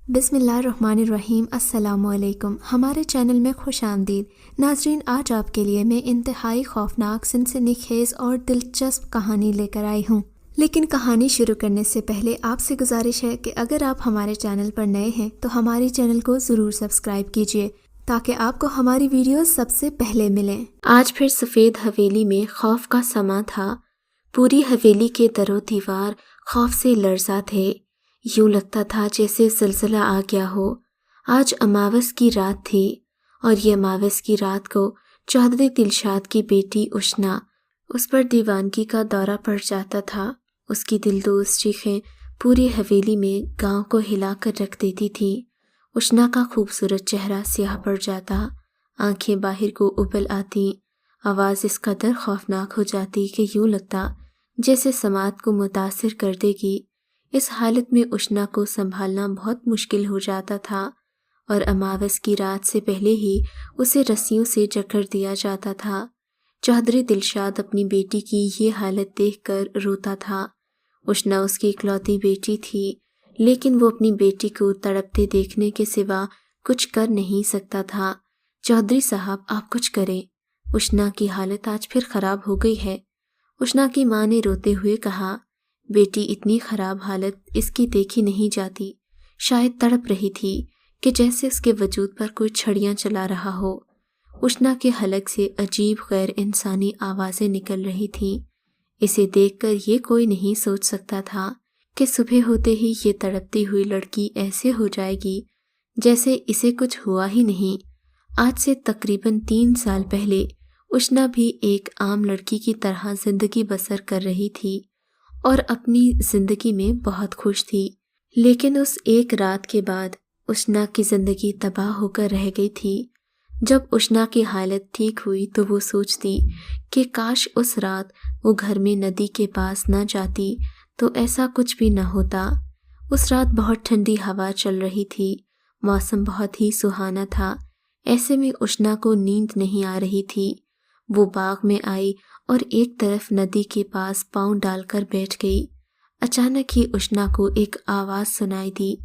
बिस्मिल्लाहिर्रहमानिर्रहीम। अस्सलामुअलैकुम। हमारे चैनल में खुश आमदीद। नाजरीन, आज आपके लिए मैं इंतहाई खौफनाक, सनसनीखेज और दिलचस्प कहानी लेकर आई हूँ। लेकिन कहानी शुरू करने से पहले आपसे गुजारिश है कि अगर आप हमारे चैनल पर नए हैं तो हमारे चैनल को ज़रूर सब्सक्राइब कीजिए ताकि आपको हमारी वीडियोस सबसे पहले मिलें। आज फिर सफ़ेद हवेली में खौफ का समा था। पूरी हवेली के दरो दीवार खौफ से लरज़ा थे। यूं लगता था जैसे ज़लज़ला आ गया हो। आज अमावस की रात थी और ये अमावस की रात को चौधरी दिलशाद की बेटी उशना, उस पर दीवानगी का दौरा पड़ जाता था। उसकी दिलदोज़ चीखें पूरी हवेली में गांव को हिला कर रख देती थी। उशना का खूबसूरत चेहरा स्याह पड़ जाता, आंखें बाहर को उबल आती, आवाज़ इस कदर खौफनाक हो जाती कि यूं लगता जैसे समात को मुतासिर कर देगी। इस हालत में उशना को संभालना बहुत मुश्किल हो जाता था और अमावस की रात से पहले ही उसे रस्सियों से जकड़ दिया जाता था। चौधरी दिलशाद अपनी बेटी की ये हालत देखकर रोता था। उशना उसकी इकलौती बेटी थी, लेकिन वो अपनी बेटी को तड़पते देखने के सिवा कुछ कर नहीं सकता था। चौधरी साहब, आप कुछ करें, उशना की हालत आज फिर खराब हो गई है। उशना की माँ ने रोते हुए कहा, बेटी, इतनी खराब हालत इसकी देखी नहीं जाती। शायद तड़प रही थी कि जैसे उसके वजूद पर कोई छड़ियाँ चला रहा हो। उशना के हलक से अजीब गैर इंसानी आवाज़ें निकल रही थीं। इसे देखकर ये कोई नहीं सोच सकता था कि सुबह होते ही ये तड़पती हुई लड़की ऐसे हो जाएगी जैसे इसे कुछ हुआ ही नहीं। आज से तकरीबन 3 साल पहले उशना भी एक आम लड़की की तरह जिंदगी बसर कर रही थी और अपनी जिंदगी में बहुत खुश थी। लेकिन उस एक रात के बाद उशना की जिंदगी तबाह होकर रह गई थी। जब उशना की हालत ठीक हुई तो वो सोचती कि काश उस रात वो घर में नदी के पास न जाती तो ऐसा कुछ भी न होता। उस रात बहुत ठंडी हवा चल रही थी, मौसम बहुत ही सुहाना था। ऐसे में उशना को नींद नहीं आ रही थी। वो बाग में आई और एक तरफ नदी के पास पांव डालकर बैठ गई। अचानक ही उशना को एक आवाज़ सुनाई दी।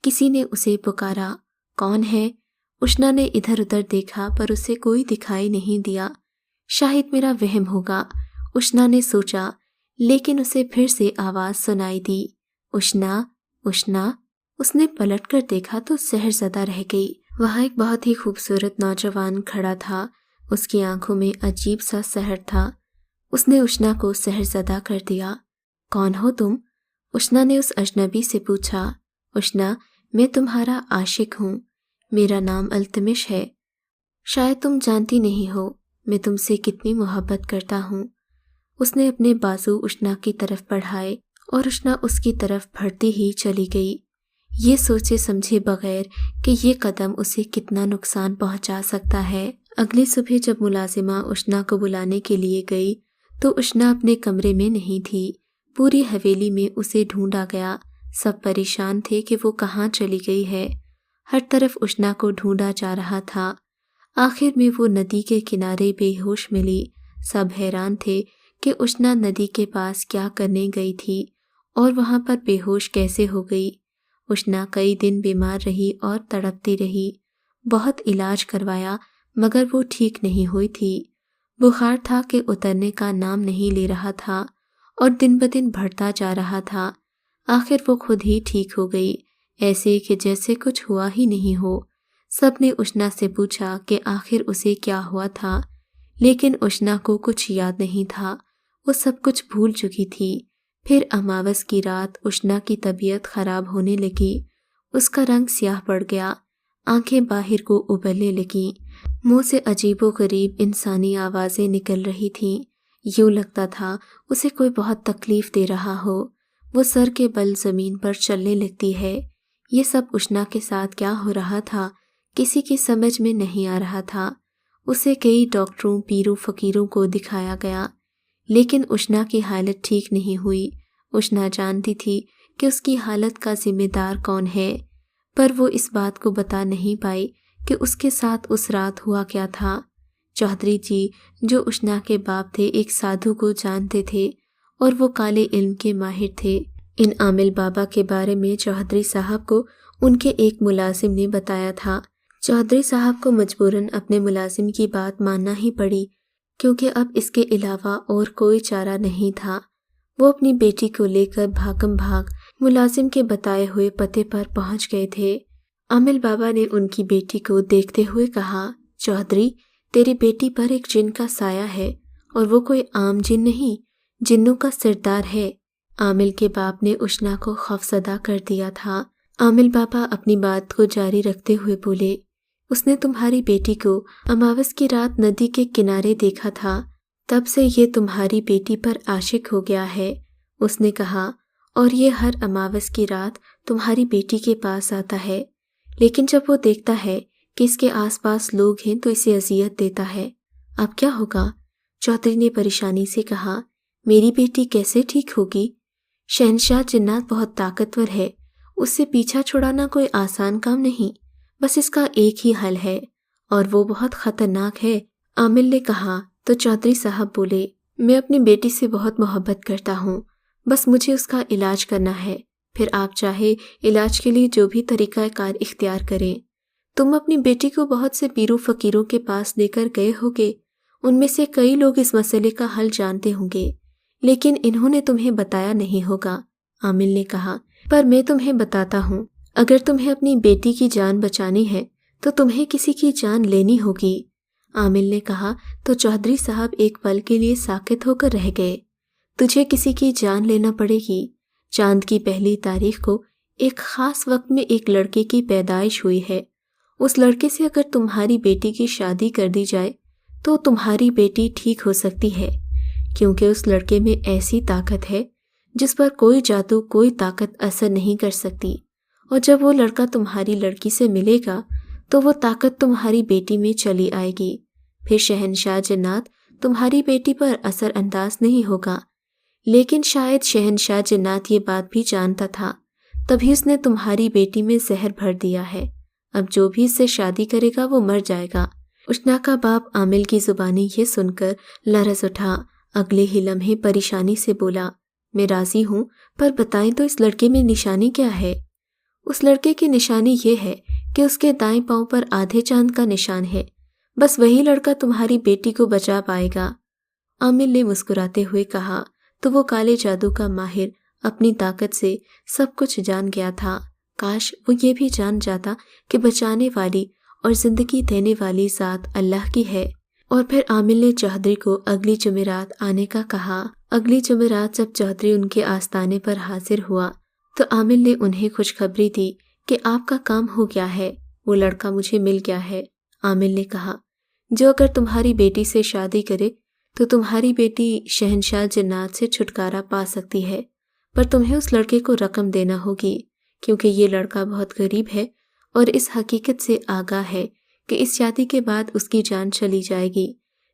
किसी ने उसे पुकारा। कौन है? उशना ने इधर उधर देखा पर उसे कोई दिखाई नहीं दिया। शायद मेरा वहम होगा, उशना ने सोचा, लेकिन उसे फिर से आवाज़ सुनाई दी। उशना, उशना। उसने पलट कर देखा तो सहरज़दा रह गई। वहाँ एक बहुत ही खूबसूरत नौजवान खड़ा था। उसकी आंखों में अजीब सा सहर था। उसने उशना को सहरज़दा कर दिया। कौन हो तुम? उशना ने उस अजनबी से पूछा। उशना, मैं तुम्हारा आशिक हूँ। मेरा नाम अल्तमिश है। शायद तुम जानती नहीं हो मैं तुमसे कितनी मोहब्बत करता हूँ। उसने अपने बाजू उशना की तरफ बढ़ाए और उशना उसकी तरफ बढ़ती ही चली गई, ये सोचे समझे बगैर कि ये कदम उसे कितना नुकसान पहुँचा सकता है। अगली सुबह जब मुलाजिमा उशना को बुलाने के लिए गई तो उशना अपने कमरे में नहीं थी। पूरी हवेली में उसे ढूंढा गया। सब परेशान थे कि वो कहाँ चली गई है। हर तरफ उशना को ढूंढा जा रहा था। आखिर में वो नदी के किनारे बेहोश मिली। सब हैरान थे कि उशना नदी के पास क्या करने गई थी और वहाँ पर बेहोश कैसे हो गई। उशना कई दिन बीमार रही और तड़पती रही। बहुत इलाज करवाया मगर वो ठीक नहीं हुई थी। बुखार था कि उतरने का नाम नहीं ले रहा था और दिन ब दिन बढ़ता जा रहा था। आखिर वो खुद ही ठीक हो गई, ऐसे कि जैसे कुछ हुआ ही नहीं हो। सब ने उशना से पूछा कि आखिर उसे क्या हुआ था, लेकिन उशना को कुछ याद नहीं था। वो सब कुछ भूल चुकी थी। फिर अमावस की रात उशना की तबीयत खराब होने लगी। उसका रंग स्याह पड़ गया, आंखें बाहर को उबलने लगीं, मुंह से अजीबोगरीब इंसानी आवाज़ें निकल रही थीं। यूं लगता था उसे कोई बहुत तकलीफ दे रहा हो। वो सर के बल ज़मीन पर चलने लगती है। ये सब उशना के साथ क्या हो रहा था किसी की समझ में नहीं आ रहा था। उसे कई डॉक्टरों, पीरों, फ़कीरों को दिखाया गया, लेकिन उशना की हालत ठीक नहीं हुई। उशना जानती थी कि उसकी हालत का जिम्मेदार कौन है, पर वो इस बात को बता नहीं पाई कि उसके साथ उस रात हुआ क्या था। चौधरी जी, जो उशना के बाप थे, एक साधु को जानते थे और वो काले इल्म के माहिर थे। इन आमिल बाबा के बारे में चौधरी साहब को ان کے ایک ملازم نے بتایا تھا۔ چودھری صاحب کو مجبوراً اپنے ملازم کی بات ماننا ہی پڑی، کیونکہ اب اس کے علاوہ اور کوئی چارہ نہیں تھا۔ وہ اپنی بیٹی کو لے کر بھاگم بھاگ ملازم کے بتائے ہوئے پتے پر پہنچ گئے تھے۔ عامل بابا نے ان کی بیٹی کو دیکھتے ہوئے کہا، چودھری، تیری بیٹی پر ایک جن کا سایہ ہے، اور وہ کوئی عام جن نہیں، جنوں کا سردار ہے۔ عامل کے باپ نے اشنا کو خوفزدہ کر دیا تھا۔ عامل بابا اپنی بات کو جاری رکھتے ہوئے بولے، اس نے تمہاری بیٹی کو اماوس کی رات ندی کے کنارے دیکھا تھا، تب سے یہ تمہاری بیٹی پر عاشق ہو گیا ہے۔ اس نے کہا، اور یہ ہر اماوس کی رات تمہاری بیٹی کے پاس آتا ہے، لیکن جب وہ دیکھتا ہے کہ اس کے آس پاس لوگ ہیں تو اسے اذیت دیتا ہے۔ اب کیا ہوگا؟ چودھری نے پریشانی سے کہا، میری بیٹی کیسے ٹھیک ہوگی؟ شہنشاہ جنات بہت طاقتور ہے، اس سے پیچھا چھڑانا کوئی آسان کام نہیں، بس اس کا ایک ہی حل ہے، اور وہ بہت خطرناک ہے۔ عامل نے کہا تو چودھری صاحب بولے، میں اپنی بیٹی سے بہت محبت کرتا ہوں، بس مجھے اس کا علاج کرنا ہے، پھر آپ چاہے علاج کے لیے جو بھی طریقہ کار اختیار کریں۔ تم اپنی بیٹی کو بہت سے پیروں فقیروں کے پاس لے کر گئے ہوگے، ان میں سے کئی لوگ اس مسئلے کا حل جانتے ہوں گے، لیکن انہوں نے تمہیں بتایا نہیں ہوگا۔ عامل نے کہا، پر میں تمہیں بتاتا ہوں، اگر تمہیں اپنی بیٹی کی جان بچانی ہے تو تمہیں کسی کی جان لینی ہوگی۔ عامل نے کہا تو چودھری صاحب ایک پل کے لیے ساکت ہو کر رہ گئے۔ تجھے کسی کی جان لینا پڑے گی۔ چاند کی پہلی تاریخ کو ایک خاص وقت میں ایک لڑکے کی پیدائش ہوئی ہے، اس لڑکے سے اگر تمہاری بیٹی کی شادی کر دی جائے تو تمہاری بیٹی ٹھیک ہو سکتی ہے، کیونکہ اس لڑکے میں ایسی طاقت ہے جس پر کوئی جادو، کوئی طاقت اثر نہیں کر سکتی، اور جب وہ لڑکا تمہاری لڑکی سے ملے گا تو وہ طاقت تمہاری بیٹی میں چلی آئے گی، پھر شہنشاہ جنات تمہاری بیٹی پر اثر انداز نہیں ہوگا۔ لیکن شاید شہنشاہ جنات یہ بات بھی جانتا تھا، تبھی اس نے تمہاری بیٹی میں زہر بھر دیا ہے، اب جو بھی اس سے شادی کرے گا وہ مر جائے گا۔ اشنا کا باپ عامل کی زبانی یہ سن کر لرز اٹھا، اگلے ہی لمحے پریشانی سے بولا، میں راضی ہوں، پر بتائیں تو اس لڑکے میں نشانی کیا ہے؟ اس لڑکے کی نشانی یہ ہے کہ اس کے دائیں پاؤں پر آدھے چاند کا نشان ہے، بس وہی لڑکا تمہاری بیٹی کو بچا پائے گا۔ عامل نے مسکراتے ہوئے کہا، تو وہ کالے جادو کا ماہر اپنی طاقت سے سب کچھ جان گیا تھا، کاش وہ یہ بھی جان جاتا کہ بچانے والی اور زندگی دینے والی ذات اللہ کی ہے۔ اور پھر عامل نے چودھری کو اگلی جمعرات آنے کا کہا۔ اگلی جمعرات جب چودھری ان کے آستانے پر حاضر ہوا تو عامل نے انہیں خوشخبری دی کہ آپ کا کام ہو گیا ہے، وہ لڑکا مجھے مل گیا ہے۔ عامل نے کہا، جو اگر تمہاری بیٹی سے شادی کرے تو تمہاری بیٹی شہنشاہ جنات سے چھٹکارا پا سکتی ہے، پر تمہیں اس لڑکے کو رقم دینا ہوگی، کیونکہ یہ لڑکا بہت غریب ہے اور اس حقیقت سے آگاہ ہے کہ اس شادی کے بعد اس کی جان چلی جائے گی،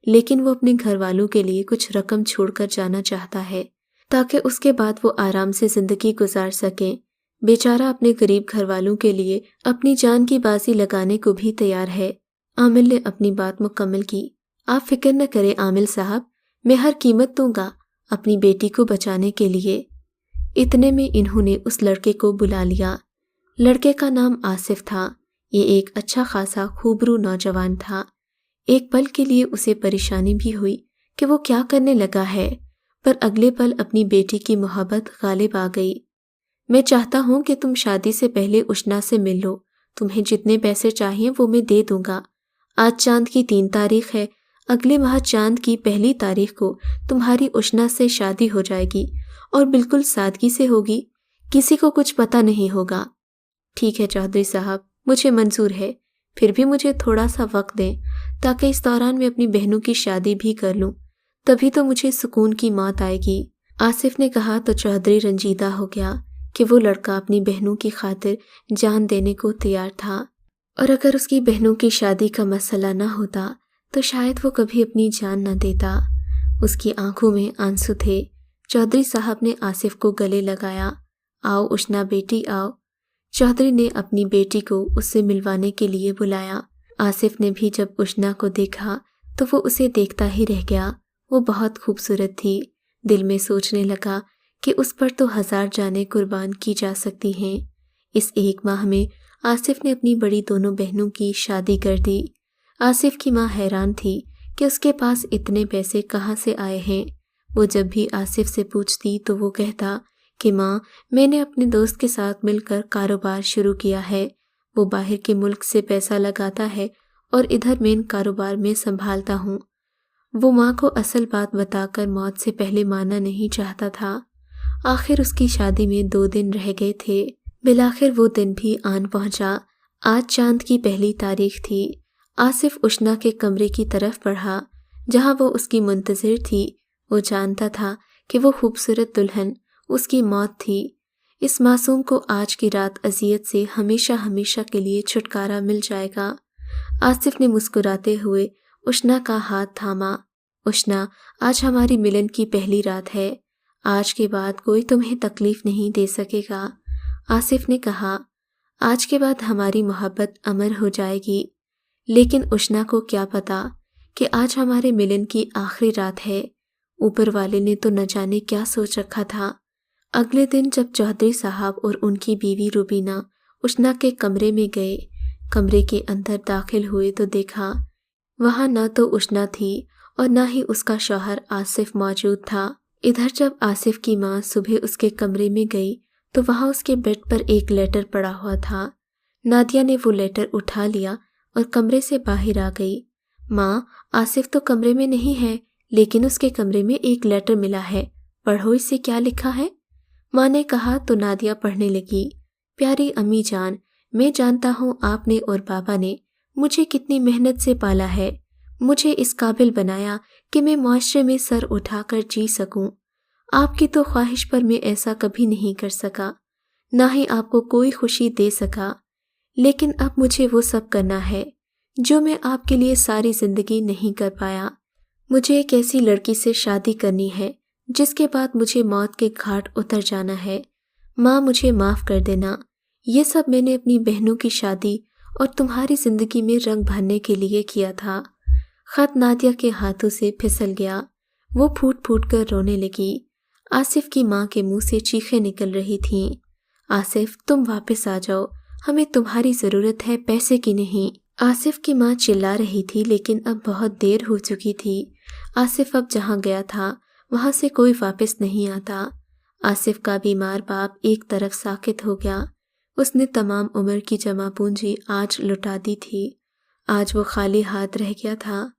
لیکن وہ اپنے گھر والوں کے لیے کچھ رقم چھوڑ کر جانا چاہتا ہے تاکہ اس کے بعد وہ آرام سے زندگی گزار سکیں۔ بیچارہ اپنے غریب گھر والوں کے لیے اپنی جان کی بازی لگانے کو بھی تیار ہے۔ عامل نے اپنی بات مکمل کی، آپ فکر نہ کریں عامل صاحب، میں ہر قیمت دوں گا اپنی بیٹی کو بچانے کے لیے۔ اتنے میں انہوں نے اس لڑکے کو بلا لیا۔ لڑکے کا نام آصف تھا، یہ ایک اچھا خاصا خوبرو نوجوان تھا۔ ایک پل کے لیے اسے پریشانی بھی ہوئی کہ وہ کیا کرنے لگا ہے، پر اگلے پل اپنی بیٹی کی محبت غالب آ گئی۔ میں چاہتا ہوں کہ تم شادی سے پہلے اشنا سے مل لو، تمہیں جتنے پیسے چاہیے وہ میں دے دوں گا۔ آج چاند کی 3 تاریخ ہے، اگلے ماہ چاند کی پہلی تاریخ کو تمہاری اشنا سے شادی ہو جائے گی، اور بالکل سادگی سے ہوگی، کسی کو کچھ پتہ نہیں ہوگا۔ ٹھیک ہے چودھری صاحب، مجھے منظور ہے، پھر بھی مجھے تھوڑا سا وقت دیں تاکہ اس دوران میں اپنی بہنوں کی شادی بھی کر لوں، تبھی تو مجھے سکون کی موت آئے گی۔ آصف نے کہا تو چودھری رنجیدہ ہو گیا کہ وہ لڑکا اپنی بہنوں کی خاطر جان دینے کو تیار تھا، اور اگر اس کی بہنوں کی شادی کا مسئلہ نہ ہوتا تو شاید وہ کبھی اپنی جان نہ دیتا۔ اس کی آنکھوں میں آنسو تھے۔ چودھری صاحب نے آصف کو گلے لگایا، آؤ اشنا بیٹی آؤ۔ چودھری نے اپنی بیٹی کو اس سے ملوانے کے لیے بلایا۔ آصف نے بھی جب اشنا کو دیکھا تو وہ اسے دیکھتا ہی رہ گیا، وہ بہت خوبصورت تھی۔ دل میں سوچنے لگا کہ اس پر تو 1000 جانیں قربان کی جا سکتی ہیں۔ اس ایک ماہ میں आसिफ ने अपनी बड़ी दोनों बहनों की शादी कर दी। आसिफ की माँ हैरान थी कि उसके पास इतने पैसे कहाँ से आए हैं। वो जब भी आसिफ से पूछती तो वो कहता कि माँ, मैंने अपने दोस्त के साथ मिलकर कारोबार शुरू किया है। वो बाहर के मुल्क से पैसा लगाता है और इधर मेन कारोबार में संभालता हूँ। वो माँ को असल बात बताकर मौत से पहले मानना नहीं चाहता था। आखिर उसकी शादी में 2 दिन रह गए थे। बिलाखिर वो दिन भी आन पहुंचा। आज चांद की पहली तारीख थी। आसिफ उष्णा के कमरे की तरफ बढ़ा जहां वो उसकी मुंतज़िर थी। वो जानता था कि वो खूबसूरत दुल्हन उसकी मौत थी। इस मासूम को आज की रात अजियत से हमेशा हमेशा के लिए छुटकारा मिल जाएगा। आसिफ ने मुस्कुराते हुए उष्णा का हाथ थामा। उष्णा, आज हमारी मिलन की पहली रात है। आज के बाद कोई तुम्हें तकलीफ नहीं दे सकेगा। आसिफ ने कहा, आज के बाद हमारी मोहब्बत अमर हो जाएगी। लेकिन उष्णा को क्या पता कि आज हमारे मिलन की आखिरी रात है। ऊपर वाले ने तो न जाने क्या सोच रखा था। अगले दिन जब चौधरी साहब और उनकी बीवी रुबीना उष्णा के कमरे में गए, कमरे के अंदर दाखिल हुए तो देखा वहां न तो उष्णा थी और न ही उसका शौहर आसिफ मौजूद था। इधर जब आसिफ की माँ सुबह उसके कमरे में गई तो वहां उसके बेड पर एक लेटर पड़ा हुआ था। नादिया ने वो लेटर उठा लिया और कमरे से बाहर आ गई। माँ, आसिफ तो कमरे में नहीं है, लेकिन उसके कमरे में एक लेटर मिला है। पढ़ो इससे क्या लिखा है। माँ ने कहा तो नादिया पढ़ने लगी। प्यारी अम्मी जान, मैं जानता हूँ आपने और बाबा ने मुझे कितनी मेहनत से पाला है, मुझे इस काबिल बनाया कि मैं माशरे में सर उठाकर जी सकूं। आपकी तो ख्वाहिश पर मैं ऐसा कभी नहीं कर सका, ना ही आपको कोई खुशी दे सका। लेकिन अब मुझे वो सब करना है जो मैं आपके लिए सारी जिंदगी नहीं कर पाया। मुझे एक ऐसी लड़की से शादी करनी है जिसके बाद मुझे मौत के घाट उतर जाना है। माँ, मुझे माफ़ कर देना। ये सब मैंने अपनी बहनों की शादी और तुम्हारी जिंदगी में रंग भरने के लिए किया था। खत नादिया के हाथों से फिसल गया। वो फूट फूट कर रोने लगी। आसिफ की माँ के मुंह से चीखें निकल रही थीं। आसिफ, तुम वापस आ जाओ, हमें तुम्हारी ज़रूरत है, पैसे की नहीं। आसिफ की माँ चिल्ला रही थी, लेकिन अब बहुत देर हो चुकी थी। आसिफ अब जहाँ गया था वहाँ से कोई वापस नहीं आता। आसिफ का बीमार बाप एक तरफ साकित हो गया। उसने तमाम उम्र की जमा पूंजी आज लुटा दी थी। आज वो खाली हाथ रह गया था।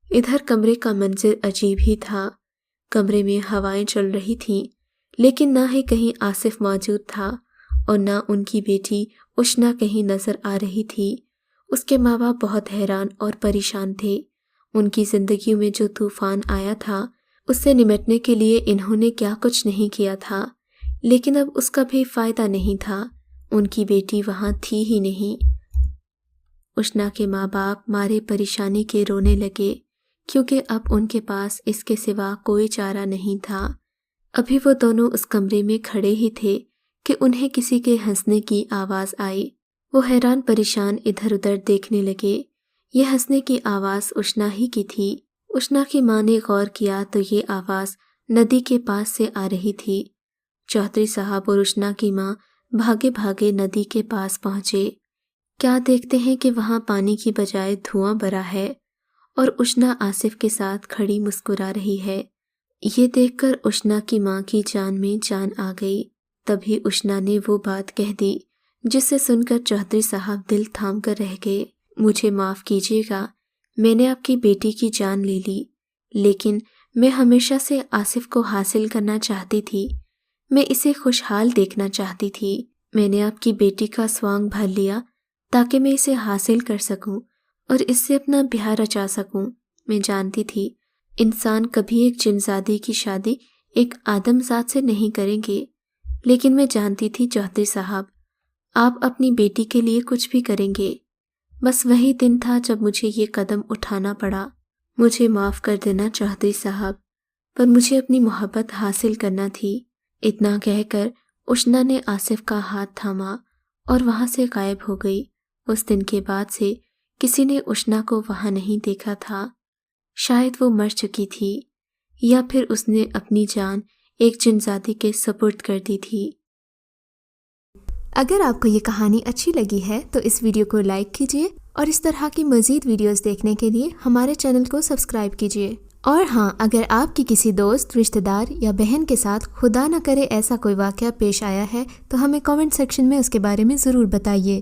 इधर कमरे का मंजर अजीब ही था। कमरे में हवाएं चल रही थीं, लेकिन ना ही कहीं आसिफ मौजूद था और ना उनकी बेटी उष्णा कहीं नजर आ रही थी। उसके माँ बाप बहुत हैरान और परेशान थे। उनकी जिंदगी में जो तूफान आया था उससे निपटने के लिए इन्होंने क्या कुछ नहीं किया था, लेकिन अब उसका भी फायदा नहीं था। उनकी बेटी वहां थी ही नहीं। उष्णा के माँ बाप मारे परेशानी के रोने लगे, क्योंकि अब उनके पास इसके सिवा कोई चारा नहीं था। अभी वो दोनों उस कमरे में खड़े ही थे कि उन्हें किसी के हंसने की आवाज़ आई। वो हैरान परेशान इधर उधर देखने लगे। ये हंसने की आवाज़ उष्णा ही की थी। उष्णा की माँ ने गौर किया तो ये आवाज़ नदी के पास से आ रही थी। चौधरी साहब और उष्णा की माँ भागे भागे नदी के पास पहुँचे। क्या देखते हैं कि वहाँ पानी की बजाय धुआं भरा है और उष्णा आसिफ के साथ खड़ी मुस्कुरा रही है। ये देखकर उष्णा की माँ की जान में जान आ गई। तभी उष्णा ने वो बात कह दी जिसे सुनकर चौधरी साहब दिल थाम कर रह गए। मुझे माफ़ कीजिएगा, मैंने आपकी बेटी की जान ले ली, लेकिन मैं हमेशा से आसिफ को हासिल करना चाहती थी। मैं इसे खुशहाल देखना चाहती थी। मैंने आपकी बेटी का स्वांग भर लिया ताकि मैं इसे हासिल कर सकूं और इससे अपना ब्याह रचा सकूं। मैं जानती थी इंसान कभी एक जिनजादी की शादी एक आदमजात से नहीं करेंगे, लेकिन मैं जानती थी चौधरी साहब, आप अपनी बेटी के लिए कुछ भी करेंगे। बस वही दिन था जब मुझे ये कदम उठाना पड़ा। मुझे माफ़ कर देना चौधरी साहब, पर मुझे अपनी मोहब्बत हासिल करना थी। इतना कहकर उष्णा ने आसिफ का हाथ थामा और वहाँ से गायब हो गई। उस दिन के बाद से किसी ने उष्णा को वहाँ नहीं देखा था। शायद वो मर चुकी थी या फिर उसने अपनी जान एक जिनजादी के सुपुर्द कर दी थी। اگر آپ کو یہ کہانی اچھی لگی ہے تو اس ویڈیو کو لائک کیجیے اور اس طرح کی مزید ویڈیوز دیکھنے کے لیے ہمارے چینل کو سبسکرائب کیجیے۔ اور ہاں، اگر آپ کی کسی دوست، رشتہ دار یا بہن کے ساتھ خدا نہ کرے ایسا کوئی واقعہ پیش آیا ہے تو ہمیں کامنٹ سیکشن میں اس کے بارے میں ضرور بتائیے۔